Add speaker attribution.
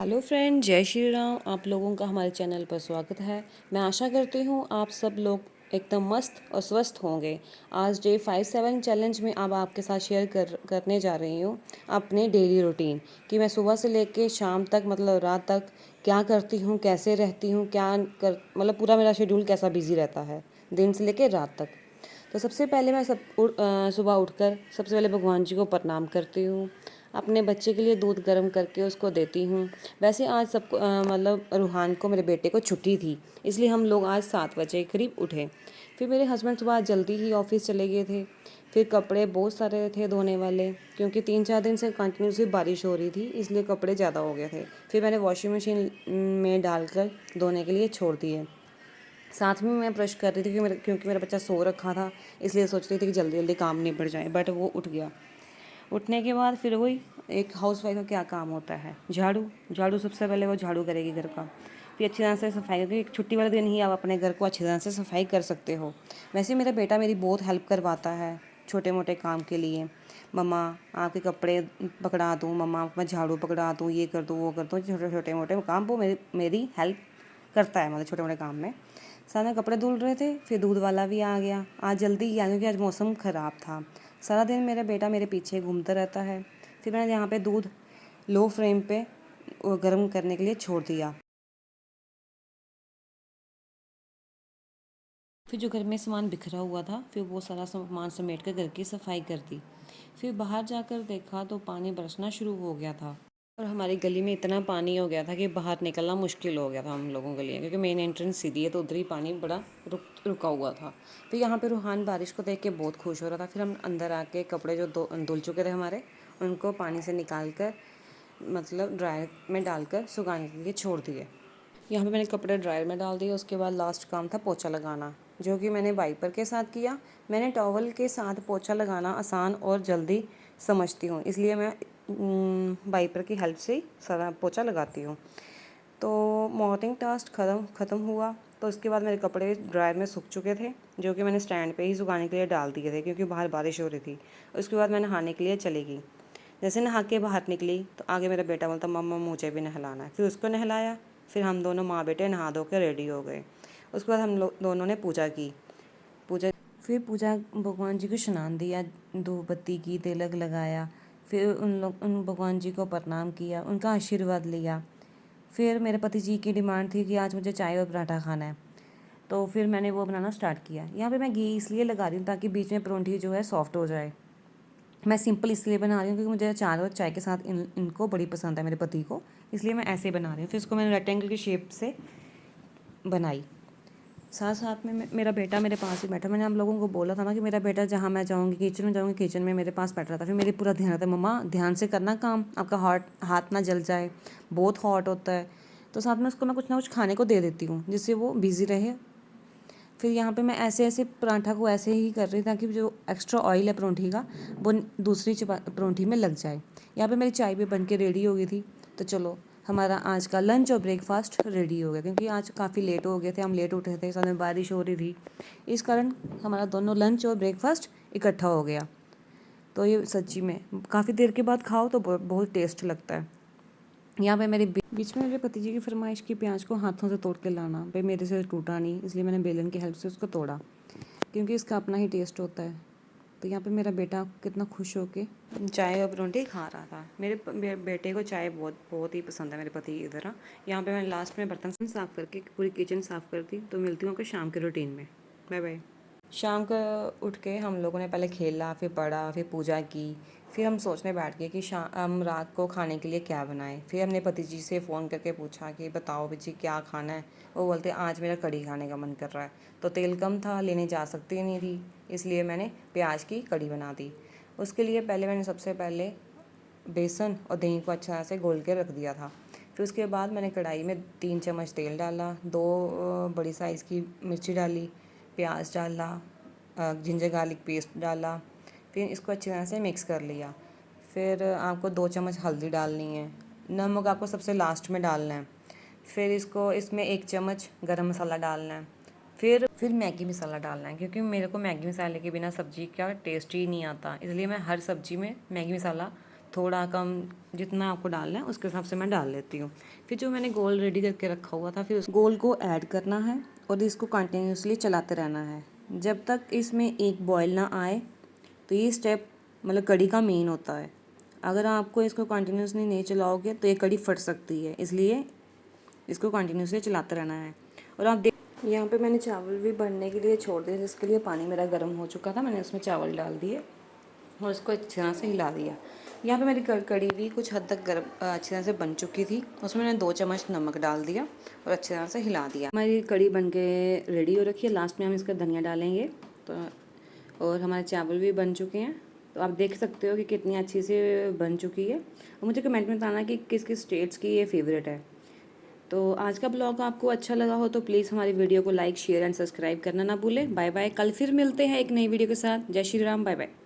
Speaker 1: Hello friend, जय श्री राम। आप लोगों का हमारे चैनल पर स्वागत है। मैं आशा करती हूँ आप सब लोग एकदम मस्त और स्वस्थ होंगे। आज डे 5-7 चैलेंज में अब आपके साथ शेयर करने जा रही हूँ अपने डेली रूटीन कि मैं सुबह से लेके शाम तक मतलब रात तक क्या करती हूँ, कैसे रहती हूँ, क्या कर मतलब पूरा मेरा शेड्यूल कैसा बिजी रहता है दिन से लेके रात तक। तो सबसे पहले मैं सुबह उठकर सबसे पहले भगवान जी को प्रणाम करती हूँ। अपने बच्चे के लिए दूध गर्म करके उसको देती हूँ। वैसे आज सबको मतलब रूहान को, मेरे बेटे को छुट्टी थी, इसलिए हम लोग आज 7 बजे करीब उठे। फिर मेरे हस्बैंड सुबह आज जल्दी ही ऑफिस चले गए थे। फिर कपड़े बहुत सारे थे धोने वाले, क्योंकि 3-4 दिन से कंटिन्यूसली बारिश हो रही थी, इसलिए कपड़े ज़्यादा हो गए थे। फिर मैंने वॉशिंग मशीन में डालकर धोने के लिए छोड़ दिए। साथ में मैं ब्रश कर रही थी क्योंकि मेरा बच्चा सो रखा था, इसलिए सोच रही थी कि जल्दी जल्दी काम निपट जाए, बट वो उठ गया। उठने के बाद फिर वही एक हाउस वाइफ का क्या काम होता है, झाड़ू। झाड़ू सबसे पहले वो झाड़ू करेगी घर का, फिर अच्छी तरह से सफाई करके। छुट्टी वाले दिन ही आप अपने घर को अच्छी तरह से सफाई कर सकते हो। वैसे मेरा बेटा मेरी बहुत हेल्प करवाता है छोटे मोटे काम के लिए। मम्मा आपके कपड़े पकड़ा दूँ, मम्मा मैं झाड़ू पकड़ा दूँ, ये कर दूँ, वो कर दूँ, छोटे छोटे मोटे काम वो मेरी हेल्प करता है, मतलब छोटे मोटे काम में। साथ में कपड़े धुल रहे थे, फिर दूध वाला भी आ गया। आज जल्दी ही आया क्योंकि आज मौसम ख़राब था। सारा दिन मेरा बेटा मेरे पीछे घूमता रहता है। फिर मैंने यहाँ पे दूध लो फ्लेम पे गर्म करने के लिए छोड़ दिया। फिर जो घर में सामान बिखरा हुआ था, फिर वो सारा सामान समेट कर घर की सफाई कर दी। फिर बाहर जाकर देखा तो पानी बरसना शुरू हो गया था, और हमारी गली में इतना पानी हो गया था कि बाहर निकलना मुश्किल हो गया था हम लोगों के लिए, क्योंकि मेन एंट्रेंस सीधी है तो उधर ही पानी बड़ा रुका हुआ था। फिर यहाँ पे रूहान बारिश को देख के बहुत खुश हो रहा था। फिर हम अंदर आके कपड़े जो धुल चुके थे हमारे, उनको पानी से निकाल कर मतलब ड्रायर में डालकर सुखाने के लिए छोड़ दिए। यहाँ पे मैंने कपड़े ड्रायर में डाल दिए। उसके बाद लास्ट काम था पोछा लगाना, जो कि मैंने वाइपर के साथ किया। मैंने टॉवल के साथ पोछा लगाना आसान और जल्दी समझती हूँ, इसलिए मैं वाइपर की हेल्प से ही सारा पोछा लगाती हूँ। तो मॉर्निंग टास्क ख़त्म हुआ, तो उसके बाद मेरे कपड़े ड्रायर में सूख चुके थे, जो कि मैंने स्टैंड पे ही सुखाने के लिए डाल दिए थे, क्योंकि बाहर बारिश हो रही थी। उसके बाद मैं नहाने के लिए चली गई। जैसे नहा के बाहर निकली तो आगे मेरा बेटा बोलता, मम्मा मुझे भी नहलाना है। फिर उसको नहलाया। फिर हम दोनों माँ बेटे नहा धो के रेडी हो गए। उसके बाद हम लोग दोनों ने पूजा की। फिर पूजा भगवान जी को स्नान दिया, धूप बत्ती की, तिलक लगाया। फिर उन भगवान जी को प्रणाम किया, उनका आशीर्वाद लिया। फिर मेरे पति जी की डिमांड थी कि आज मुझे चाय और पराठा खाना है, तो फिर मैंने वो बनाना स्टार्ट किया। यहाँ पे मैं घी इसलिए लगा रही हूँ ताकि बीच में परोंठी जो है सॉफ्ट हो जाए। मैं सिंपल इसलिए बना रही हूँ क्योंकि मुझे अचार और चाय के साथ इनको बड़ी पसंद है मेरे पति को, इसलिए मैं ऐसे बना रही हूँ। फिर इसको मैंने रेक्टेंगल की शेप से बनाई। साथ साथ में मेरा बेटा मेरे पास ही बैठा। मैंने हम लोगों को बोला था ना कि मेरा बेटा जहाँ मैं जाऊँगी किचन में जाऊँगी, किचन में मेरे पास बैठ रहा था। फिर मेरी पूरा ध्यान रहता है, मम्मा ध्यान से करना काम, आपका हाथ ना जल जाए, बहुत हॉट होता है। तो साथ में उसको मैं कुछ ना कुछ खाने को दे देती हूँ जिससे वो बिज़ी रहे। फिर यहाँ पे मैं ऐसे ऐसे पराठा को ऐसे ही कर रही ताकि जो एक्स्ट्रा ऑयल है परोंठी का वो दूसरी परोंठी में लग जाए। यहाँ पे मेरी चाय भी बन के रेडी हो गई थी। तो चलो हमारा आज का लंच और ब्रेकफास्ट रेडी हो गया, क्योंकि आज काफ़ी लेट हो गए थे, हम लेट उठे थे, साथ में बारिश हो रही थी, इस कारण हमारा दोनों लंच और ब्रेकफास्ट इकट्ठा हो गया। तो ये सच्ची में काफ़ी देर के बाद खाओ तो बहुत टेस्ट लगता है। यहाँ पे मेरे बीच में मेरे पति जी की फरमाइश की प्याज को हाथों से तोड़ के लाना, भाई मेरे से टूटा नहीं, इसलिए मैंने बेलन की हेल्प से उसको तोड़ा, क्योंकि इसका अपना ही टेस्ट होता है। तो यहाँ पे मेरा बेटा कितना खुश हो के चाय और परोंठी खा रहा था। मेरे बेटे को चाय बहुत बहुत ही पसंद है, मेरे पति की तरह। यहाँ पे मैं लास्ट में बर्तन साफ़ करके पूरी किचन साफ़ कर दी। तो मिलती हूँ आपको शाम के रूटीन में। Bye bye. शाम को उठ के हम लोगों ने पहले खेला, फिर पढ़ा, फिर पूजा की। फिर हम सोचने बैठ गए कि हम रात को खाने के लिए क्या बनाएं। फिर हमने पति जी से फ़ोन करके पूछा कि बताओ जी क्या खाना है। वो बोलते आज मेरा कढ़ी खाने का मन कर रहा है। तो तेल कम था, लेने जा सकती नहीं थी, इसलिए मैंने प्याज की कढ़ी बना दी। उसके लिए मैंने सबसे पहले बेसन और दही को अच्छा से घोल के रख दिया था। फिर उसके बाद मैंने कढ़ाई में 3 चम्मच तेल डाला, 2 बड़ी साइज़ की मिर्ची डाली, प्याज डाला, जिंजर गार्लिक पेस्ट डाला। फिर इसको अच्छी तरह से मिक्स कर लिया। फिर आपको 2 चम्मच हल्दी डालनी है, नमक आपको सबसे लास्ट में डालना है। फिर इसमें 1 चम्मच गरम मसाला डालना है। फिर मैगी मसाला डालना है, क्योंकि मेरे को मैगी मसाले के बिना सब्ज़ी का टेस्ट ही नहीं आता, इसलिए मैं हर सब्ज़ी में मैगी मसाला थोड़ा कम जितना आपको डालना है उसके हिसाब से मैं डाल लेती हूँ। फिर जो मैंने गोल रेडी करके रखा हुआ था, फिर उस गोल को ऐड करना है और इसको कंटिन्यूसली चलाते रहना है जब तक इसमें एक बॉयल ना आए। तो ये स्टेप मतलब कढ़ी का मेन होता है। अगर आपको इसको कंटिन्यूसली नहीं चलाओगे तो ये कढ़ी फट सकती है, इसलिए इसको कंटिन्यूसली चलाते रहना है। और आप देख यहाँ पे मैंने चावल भी बनने के लिए छोड़ दिए, जिसके लिए पानी मेरा गर्म हो चुका था। मैंने उसमें चावल डाल दिए और उसको अच्छी तरह से हिला दिया। यहाँ पे मेरी कढ़ी भी कुछ हद तक गर्म अच्छी तरह से बन चुकी थी। उसमें मैंने 2 चम्मच नमक डाल दिया और अच्छी तरह से हिला दिया। हमारी कढ़ी बन के रेडी हो रखी है। लास्ट में हम इसका धनिया डालेंगे। तो और हमारे चावल भी बन चुके हैं। तो आप देख सकते हो कि कितनी अच्छी से बन चुकी है। और मुझे कमेंट में बताना कि किस किस स्टेट्स की ये फेवरेट है। तो आज का ब्लॉग आपको अच्छा लगा हो तो प्लीज़ हमारी वीडियो को लाइक शेयर एंड सब्सक्राइब करना ना भूलें। Bye bye. कल फिर मिलते हैं एक नई वीडियो के साथ। जय श्री राम। Bye bye.